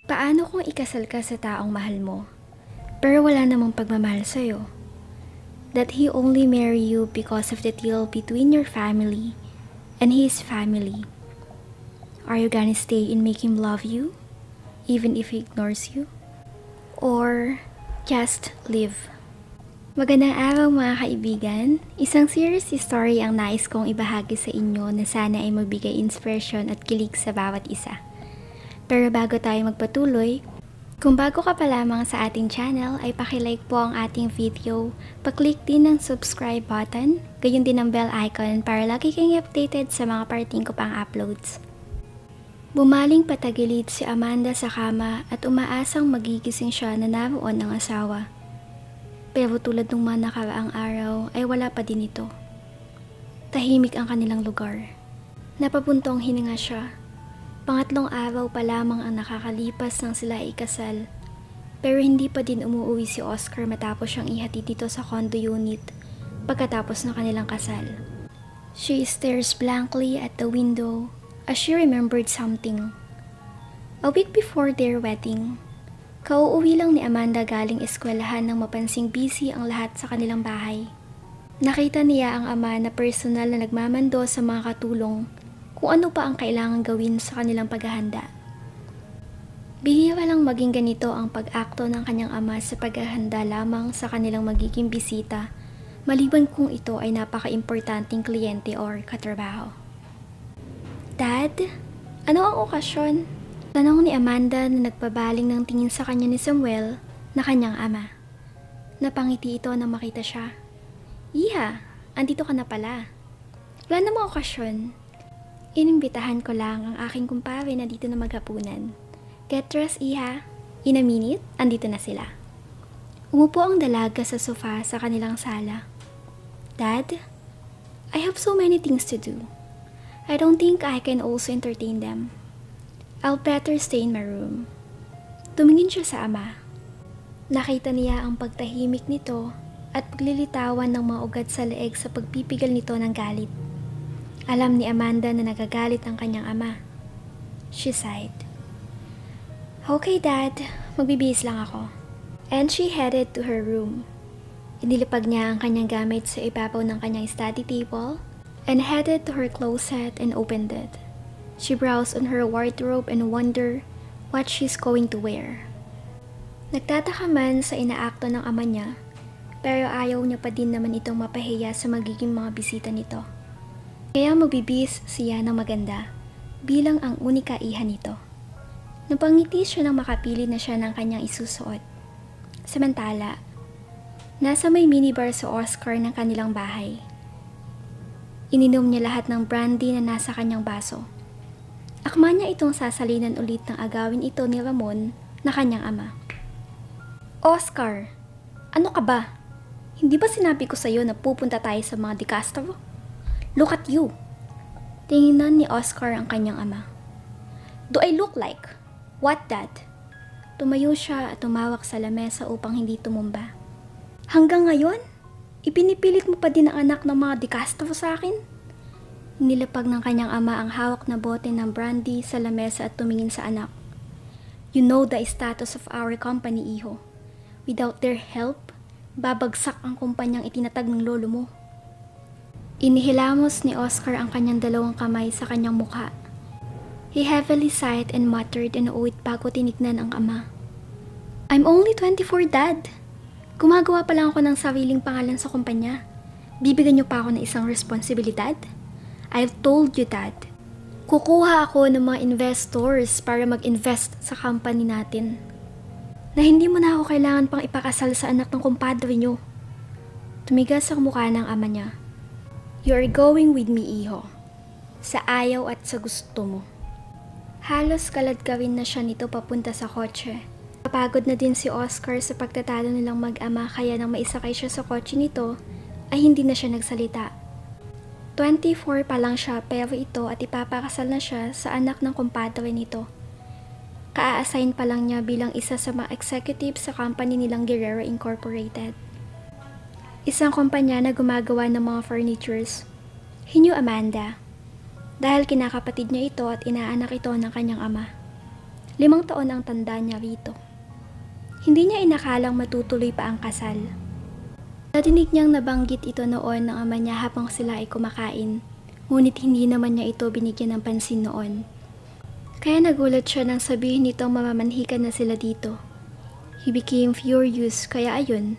Paano kung ikasal ka sa taong mahal mo, pero wala namang pagmamahal sa'yo? That he only marry you because of the deal between your family and his family. Are you gonna stay and make him love you, even if he ignores you? Or just leave? Magandang araw mga kaibigan. Isang serious story ang nais kong ibahagi sa inyo na sana ay magbigay inspiration at kilig sa bawat isa. Pero bago tayo magpatuloy, kung bago ka pa lamang sa ating channel ay pakilike po ang ating video, paklik din ng subscribe button, gayon din ang bell icon para lagi kayong updated sa mga parating ko pang uploads. Bumaling patagilid si Amanda sa kama at umaasang magigising siya na naroon ng asawa. Pero tulad ng mga nakaraang araw ay wala pa din ito. Tahimik ang kanilang lugar. Napapuntong hininga siya. Pangatlong araw pa lamang ang nakakalipas nang sila ay ikasal. Pero hindi pa din umuwi si Oscar matapos siyang ihatid dito sa condo unit pagkatapos ng kanilang kasal. She stares blankly at the window as she remembered something. A week before their wedding, kauuwi lang ni Amanda galing eskwelahan nang mapansing busy ang lahat sa kanilang bahay. Nakita niya ang ama na personal na nagmamando sa mga katulong kung ano pa ang kailangan gawin sa kanilang paghahanda. Bihira lang maging ganito ang pag-akto ng kanyang ama sa paghahanda lamang sa kanilang magiging bisita, maliban kung ito ay napaka-importanting kliyente or katrabaho. Dad, ano ang okasyon? Tanong ni Amanda na nagpabaling ng tingin sa kanya ni Samuel na kanyang ama. Napangiti ito nang makita siya. Iha, andito ka na pala. Wala namang okasyon. Inimbitahan ko lang ang aking kumpare na dito na maghapunan. Get dressed, Iha. In a minute, andito na sila. Umupo ang dalaga sa sofa sa kanilang sala. Dad, I have so many things to do. I don't think I can also entertain them. I'll better stay in my room. Tumingin siya sa ama. Nakita niya ang pagtahimik nito at paglilitawan ng mga ugat sa leeg sa pagpipigil nito ng galit. Alam ni Amanda na nagagalit ang kanyang ama. She sighed. Okay, Dad. Magbibihis lang ako. And she headed to her room. Inilipag niya ang kanyang gamit sa ibabaw ng kanyang study table and headed to her closet and opened it. She browsed on her wardrobe and wondered what she's going to wear. Nagtataka man sa inaakto ng ama niya, pero ayaw niya pa din naman itong mapahiya sa magiging mga bisita nito. Kaya magbibihis siya ng maganda bilang ang unika iha nito. Napangiti siya nang makapili na siya ng kanyang isusuot. Samantala, nasa may minibar sa Oscar ng kanilang bahay. Ininom niya lahat ng brandy na nasa kanyang baso. Akma niya itong sasalinan ulit ng agawin ito ni Ramon na kanyang ama. Oscar, ano ka ba? Hindi ba sinabi ko sa'yo na pupunta tayo sa mga De Castro? Look at you! Tinginan ni Oscar ang kanyang ama. Do I look like? What, Dad? Tumayo siya at tumawak sa lamesa upang hindi tumumba. Hanggang ngayon, ipinipilit mo pa din ang anak ng mga De Castro sa akin? Nilapag ng kanyang ama ang hawak na bote ng brandy sa lamesa at tumingin sa anak. You know the status of our company, iho. Without their help, babagsak ang kumpanyang itinatag ng lolo mo. Inihilamos ni Oscar ang kanyang dalawang kamay sa kanyang mukha. He heavily sighed and muttered and uwit bago tinignan ang ama. I'm only 24, Dad. Gumagawa pa lang ako ng sariling pangalan sa kumpanya. Bibigyan niyo pa ako ng isang responsibilidad? I've told you, Dad. Kukuha ako ng mga investors para mag-invest sa company natin. Na hindi mo na ako kailangan pang ipakasal sa anak ng kumpadre niyo. Tumigas sa mukha ng ama niya. You're going with me, iho. Sa ayaw at sa gusto mo. Halos kaladkawin na siya nito papunta sa kotse. Kapagod na din si Oscar sa pagtatalo nilang mag-ama kaya nang maisakay siya sa kotse nito, ay hindi na siya nagsalita. 24 pa lang siya pero ito at ipapakasal na siya sa anak ng kumpadre nito. Ka-assign pa lang niya bilang isa sa mga executive sa company nilang Guerrero Incorporated. Isang kumpanya na gumagawa ng mga furnitures. He knew Amanda dahil kinakapatid niya ito at inaanak ito ng kanyang ama. 5 taon ang tanda niya rito. Hindi niya inakalang matutuloy pa ang kasal. Nadinig niyang nabanggit ito noon ng ama niya habang sila ay kumakain, ngunit hindi naman niya ito binigyan ng pansin noon. Kaya nagulat siya nang sabihin nitong mamamanhikan na sila dito. He became furious, kaya ayun.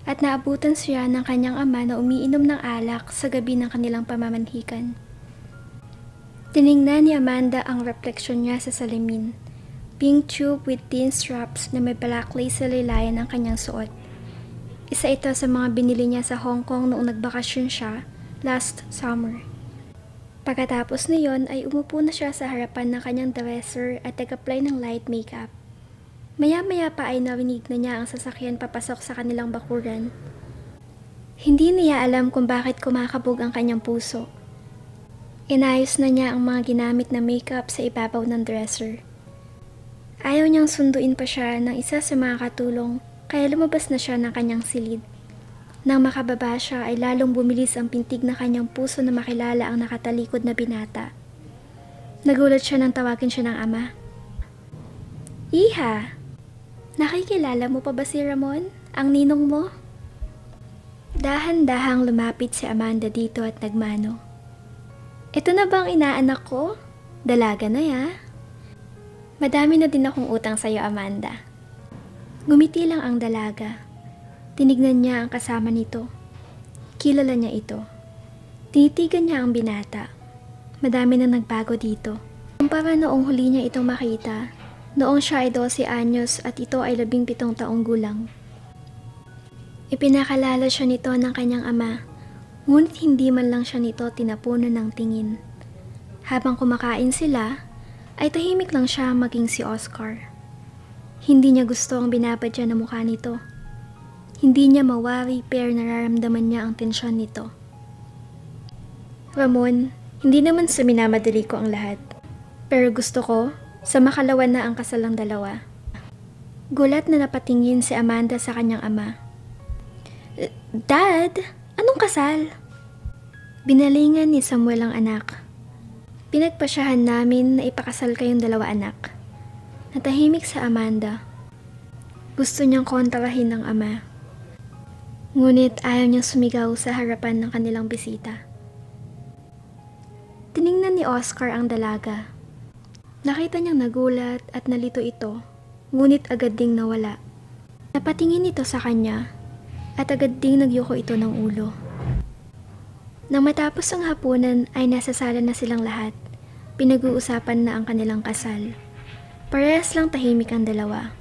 At naabutan siya ng kanyang ama na umiinom ng alak sa gabi ng kanilang pamamanhikan. Tiningnan ni Amanda ang refleksyon niya sa salamin. Pink tube with thin straps na may black lace sa laylayan ang kanyang suot. Isa ito sa mga binili niya sa Hong Kong noong nagbakasyon siya last summer. Pagkatapos niyon ay umupo na siya sa harapan ng kanyang dresser at nag-apply ng light makeup. Maya-maya pa ay narinig na niya ang sasakyan papasok sa kanilang bakuran. Hindi niya alam kung bakit kumakabog ang kanyang puso. Inayos na niya ang mga ginamit na makeup sa ibabaw ng dresser. Ayaw niyang sunduin pa siya ng isa sa mga katulong kaya lumabas na siya ng kanyang silid. Nang makababa siya ay lalong bumilis ang pintig ng kanyang puso na makilala ang nakatalikod na binata. Nagulat siya nang tawagin siya ng ama. Iha, nakikilala mo pa ba si Ramon, ang ninong mo? Dahan-dahang lumapit si Amanda dito at nagmano. Ito na bang inaanak ko? Dalaga na ya. Madami na din akong utang sa'yo, Amanda. Ngumiti lang ang dalaga. Tinignan niya ang kasama nito. Kilala niya ito. Tinitigan niya ang binata. Madami na nagbago dito. Kumpara noong huli niya itong makita, noong siya ay 12 anyos at ito ay 17 taong gulang. Ipinakalala siya nito ng kanyang ama, ngunit hindi man lang siya nito tinapunan ng tingin. Habang kumakain sila, ay tahimik lang siya maging si Oscar. Hindi niya gusto ang binabadya na mukha nito. Hindi niya mawari pero nararamdaman niya ang tensyon nito. Ramon, hindi naman sa minamadali ko ang lahat. Pero gusto ko, sa makalawa na ang kasal ng dalawa. Gulat na napatingin si Amanda sa kanyang ama. Dad, anong kasal? Binalingan ni Samuel ang anak. Pinagpasyahan namin na ipakasal kayong dalawa anak. Natahimik sa Amanda. Gusto niyang kontrahin ng ama. Ngunit ayaw niyang sumigaw sa harapan ng kanilang bisita. Tiningnan ni Oscar ang dalaga. Nakita niyang nagulat at nalito ito, ngunit agad ding nawala. Napatingin ito sa kanya at agad ding nagyuko ito ng ulo. Nang matapos ang hapunan ay nasa sala na silang lahat. Pinag-uusapan na ang kanilang kasal. Parehas lang tahimik ang dalawa.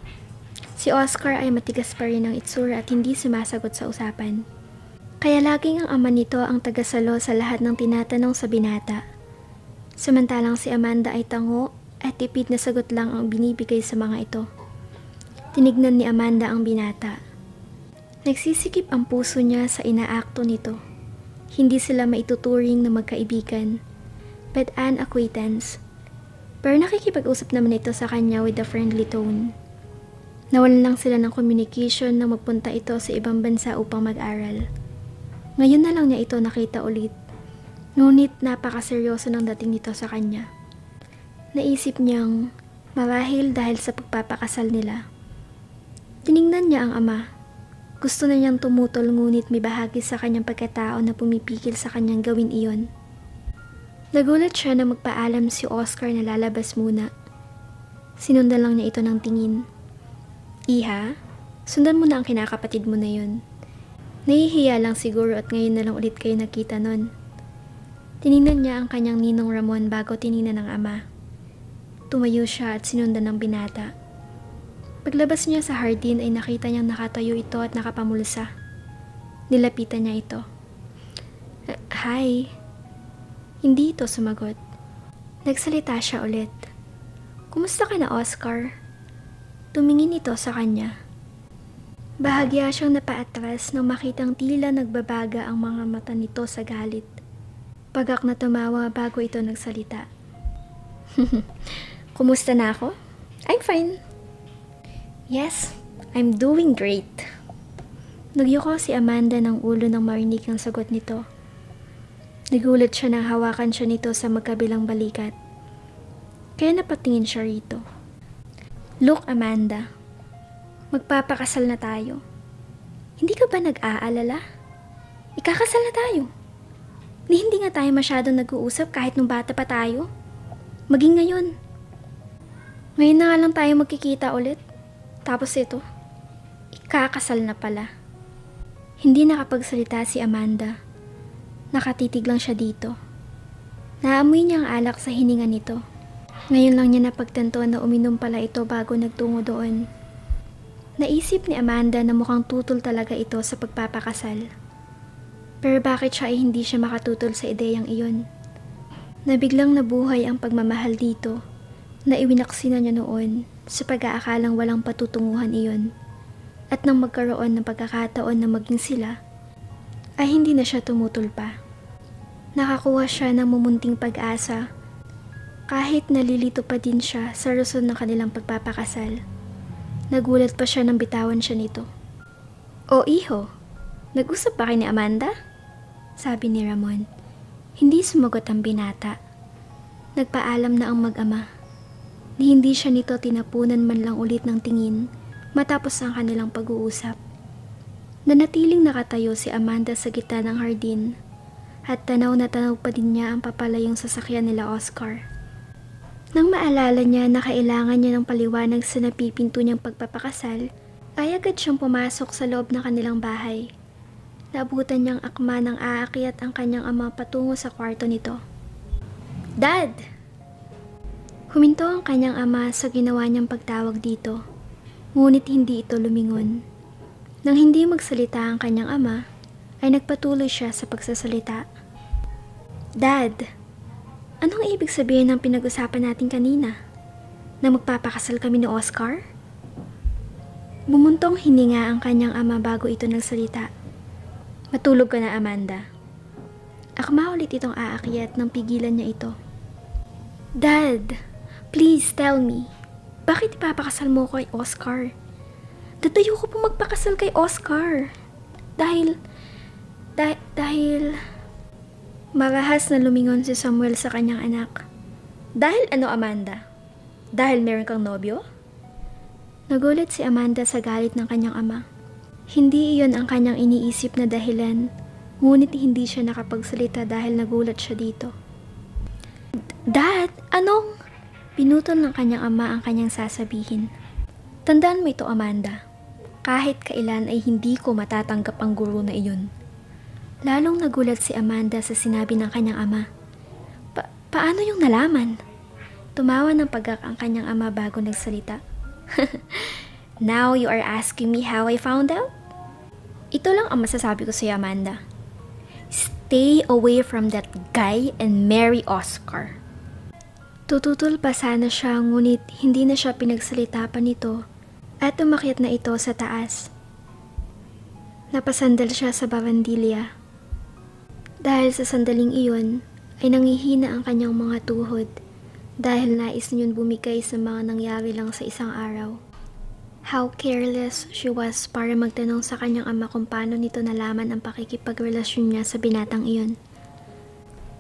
Si Oscar ay matigas pa rin ang itsura at hindi sumasagot sa usapan. Kaya laging ang ama nito ang tagasalo sa lahat ng tinatanong sa binata. Samantalang si Amanda ay tango at tipid na sagot lang ang binibigay sa mga ito. Tinignan ni Amanda ang binata. Nagsisikip ang puso niya sa inaakto nito. Hindi sila maituturing na magkaibigan, but an acquaintance. Pero nakikipag-usap naman ito sa kanya with a friendly tone. Nawalan lang sila ng communication nang magpunta ito sa ibang bansa upang mag-aral. Ngayon na lang niya ito nakita ulit. Ngunit napakaseryoso ng dating nito sa kanya. Naisip niyang marahil dahil sa pagpapakasal nila. Tiningnan niya ang ama. Gusto na niyang tumutol ngunit may bahagi sa kanyang pagkatao na pumipigil sa kanyang gawin iyon. Nagulat siya na magpaalam si Oscar na lalabas muna. Sinundan lang niya ito ng tingin. Iha, sundan mo na ang kinakapatid mo na yun. Nahihiya lang siguro at ngayon na lang ulit kayo nakita nun. Tiningnan niya ang kanyang ninong Ramon bago tiningnan ng ama. Tumayo siya at sinundan ng binata. Paglabas niya sa hardin ay nakita niyang nakatayo ito at nakapamulsa. Nilapitan niya ito. Hi. Hindi ito sumagot. Nagsalita siya ulit. Kumusta ka na, Oscar? Tumingin ito sa kanya. Bahagya siyang napaatras nang makitang tila nagbabaga ang mga mata nito sa galit. Pagak na tumawa bago ito nagsalita. Kumusta na ako? I'm fine. Yes, I'm doing great. Nagyuko si Amanda ng ulo nang marinig ang sagot nito. Nagulat siya nang hawakan siya nito sa magkabilang balikat. Kaya napatingin siya rito. Look, Amanda, magpapakasal na tayo. Hindi ka ba nag-aalala? Ikakasal na tayo. Hindi nga tayo masyadong nag-uusap kahit nung bata pa tayo. Maging ngayon. Ngayon na nga lang tayo magkikita ulit. Tapos ito, ikakasal na pala. Hindi nakapagsalita si Amanda. Nakatitig lang siya dito. Naamoy niya ang alak sa hininga nito. Ngayon lang niya napagtanto na uminom pala ito bago nagtungo doon. Naisip ni Amanda na mukhang tutol talaga ito sa pagpapakasal. Pero bakit siya ay hindi siya makatutol sa ideyang iyon? Nabiglang nabuhay ang pagmamahal dito na iwinaksi na niya noon sa pag-aakalang walang patutunguhan iyon. At nang magkaroon ng pagkakataon na maging sila, ay hindi na siya tumutol pa. Nakakuha siya ng mumunting pag-asa kahit nalilito pa din siya sa rason ng kanilang pagpapakasal. Nagulat pa siya nang bitawan siya nito. "O iho, nag-usap ba kayo ni Amanda?" Sabi ni Ramon. Hindi sumagot ang binata. Nagpaalam na ang mag-ama. Hindi siya nito tinapunan man lang ulit ng tingin matapos ang kanilang pag-uusap. Nanatiling nakatayo si Amanda sa gitna ng hardin at tanaw na tanaw pa din niya ang papalayong sasakyan nila Oscar. Nang maalala niya na kailangan niya ng paliwanag sa napipinto niyang pagpapakasal, ay agad siyang pumasok sa loob ng kanilang bahay. Naabutan niyang akma ng aakyat ang kanyang ama patungo sa kwarto nito. "Dad!" Huminto ang kanyang ama sa ginawa niyang pagtawag dito, ngunit hindi ito lumingon. Nang hindi magsalita ang kanyang ama, ay nagpatuloy siya sa pagsasalita. "Dad, anong ibig sabihin ng pinag-usapan natin kanina? Na magpapakasal kami ni Oscar?" Bumuntong hininga ang kanyang ama bago ito nagsalita. "Matulog ka na, Amanda." Akma ulit itong aakyat nang pigilan niya ito. "Dad, please tell me, bakit ipapakasal mo ko kay Oscar?" "Dad, ayoko po magpakasal kay Oscar. Dahil... Marahas na lumingon si Samuel sa kanyang anak. "Dahil ano, Amanda? Dahil meron kang nobyo?" Nagulat si Amanda sa galit ng kanyang ama. Hindi iyon ang kanyang iniisip na dahilan, ngunit hindi siya nakapagsalita dahil nagulat siya dito. "Dad, anong..." Pinutol ng kanyang ama ang kanyang sasabihin. "Tandaan mo ito, Amanda. Kahit kailan ay hindi ko matatanggap ang guro na iyon." Lalong nagulat si Amanda sa sinabi ng kanyang ama. Paano yung nalaman?" Tumawa ng pagak ang kanyang ama bago nagsalita. "Now you are asking me how I found out? Ito lang ang masasabi ko sa iyo, Amanda. Stay away from that guy and marry Oscar." Tututol pa sana siya, ngunit hindi na siya pinagsalita pa nito at umakyat na ito sa taas. Napasandal siya sa barandilya. Dahil sa sandaling iyon, ay nangihina ang kanyang mga tuhod dahil nais niyon bumigay sa mga nangyari lang sa isang araw. How careless she was para magtanong sa kanyang ama kung paano nito nalaman ang pakikipagrelasyon niya sa binatang iyon.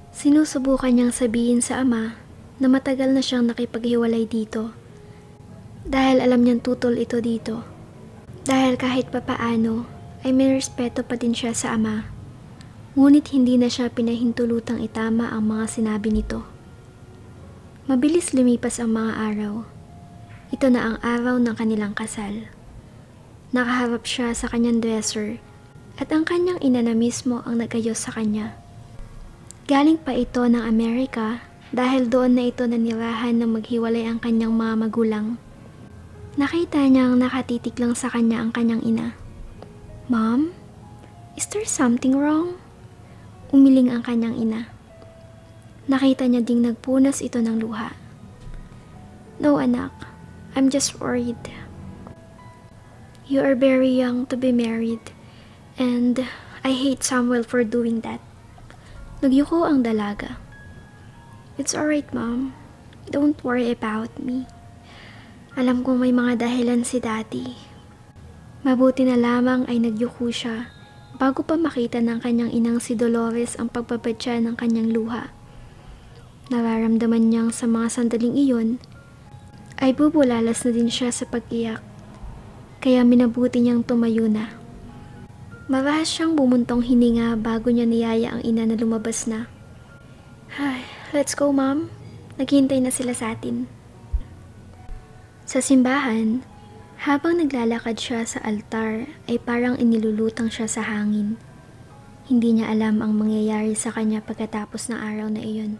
Sinusubukan niyang sabihin sa ama na matagal na siyang nakipaghiwalay dito dahil alam niyang tutol ito dito. Dahil kahit papaano ay may respeto pa din siya sa ama, ngunit hindi na siya pinahintulutang itama ang mga sinabi nito. Mabilis lumipas ang mga araw. Ito na ang araw ng kanilang kasal. Nakaharap siya sa kanyang dresser at ang kanyang ina na mismo ang nagayos sa kanya. Galing pa ito ng Amerika dahil doon na ito nanirahan nang maghiwalay ang kanyang mga magulang. Nakita niyang nakatitig lang sa kanya ang kanyang ina. "Mom, is there something wrong?" Umiling ang kanyang ina. Nakita niya ding nagpunas ito ng luha. "No, anak. I'm just worried. You are very young to be married, and I hate Samuel for doing that." Nagyuko ang dalaga. "It's alright, Mom. Don't worry about me. Alam kong may mga dahilan si Daddy." Mabuti na lamang ay nagyuko siya bago pa makita ng kanyang inang si Dolores ang pagbabadya ng kanyang luha. Nararamdaman niyang sa mga sandaling iyon ay bubulalas na din siya sa pag-iyak. Kaya minabuti niyang tumayo na. Marahas siyang bumuntong hininga bago niya niyaya ang ina na lumabas na. Ay, let's go ma'am. Naghihintay na sila sa atin. Sa simbahan, habang naglalakad siya sa altar ay parang inilulutang siya sa hangin. Hindi niya alam ang mangyayari sa kanya pagkatapos ng araw na iyon.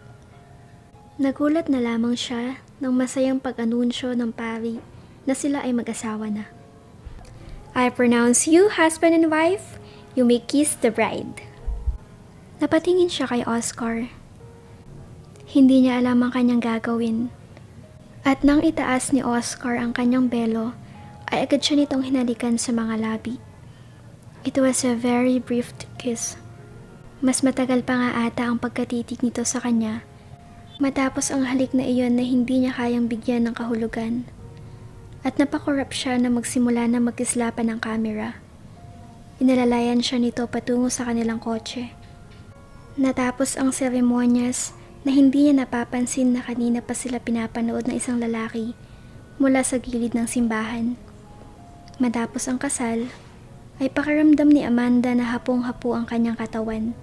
Nagulat na lamang siya ng masayang pag-anunsyo ng pari na sila ay mag-asawa na. I pronounce you husband and wife, you may kiss the bride. Napatingin siya kay Oscar. Hindi niya alam ang kanyang gagawin. At nang itaas ni Oscar ang kanyang belo, ay agad siya nitong hinalikan sa mga labi. It was a very brief kiss. Mas matagal pa nga ata ang pagkatitig nito sa kanya, matapos ang halik na iyon na hindi niya kayang bigyan ng kahulugan. At napakorap siya na magsimula na magkislapan ng kamera. Inalalayan siya nito patungo sa kanilang kotse. Natapos ang seremonyas, na hindi niya napapansin na kanina pa sila pinapanood ng isang lalaki mula sa gilid ng simbahan. Matapos ang kasal, ay pakiramdam ni Amanda na hapong-hapo ang kanyang katawan.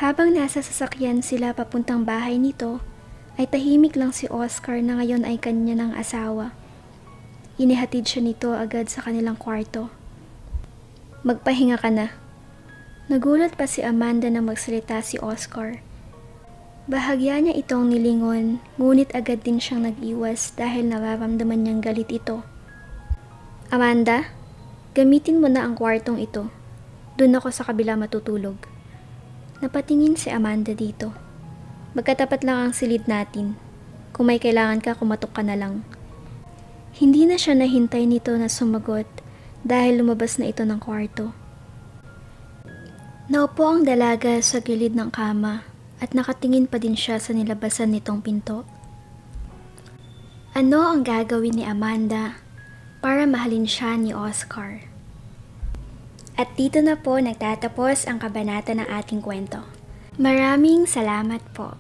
Habang nasa sasakyan sila papuntang bahay nito, ay tahimik lang si Oscar na ngayon ay kanya ng asawa. Inihatid siya nito agad sa kanilang kwarto. Magpahinga ka na. Nagulat pa si Amanda na magsalita si Oscar. Bahagya niya itong nilingon, ngunit agad din siyang nag-iwas dahil nararamdaman niyang galit ito. Amanda, gamitin mo na ang kwartong ito. Doon ako sa kabila matutulog. Napatingin si Amanda dito. Magkatapat lang ang silid natin. Kung may kailangan ka, kumatok ka na lang. Hindi na siya nahintay nito na sumagot dahil lumabas na ito ng kwarto. Naupo ang dalaga sa gilid ng kama at nakatingin pa din siya sa nilabasan nitong pinto. Ano ang gagawin ni Amanda para mahalin siya ni Oscar? At dito na po nagtatapos ang kabanata ng ating kwento. Maraming salamat po.